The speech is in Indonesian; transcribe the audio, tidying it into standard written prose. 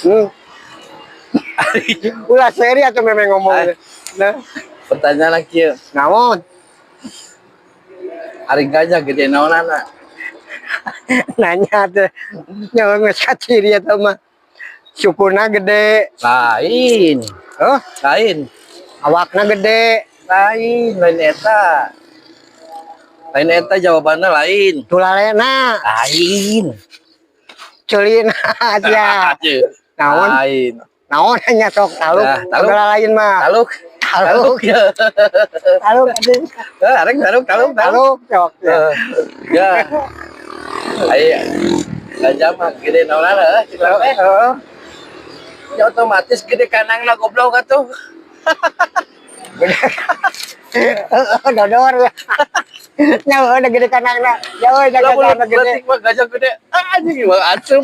Hmm. Ulah seri atau memang ngomong. Nah, Pertanyaan lagi ya. naon? Hari gajah gede naon anak. Nanya tuh. Nyawa ngesatiri atau mah. Syukurna gede. Lain. Oh, Lain. awakna gede. Lain eta. Lain eta jawabannya lain. Tulalena. Lain. Celina aja. Naon? Lain. Naon hanya sok taluk. Nah, taluk. Segala lain mah. Taluk. Taluk. Ya. Taluk. Arek taluk. Taluk. Sok. Ya. Ayo. Gajah mah gede naon anak. Ya otomatis gede kanangna goblok atuh. Dodor. Nyawa udah gede kanangna. Ya udah Lah gede. gede. Gajah gede. Anjing mah asup.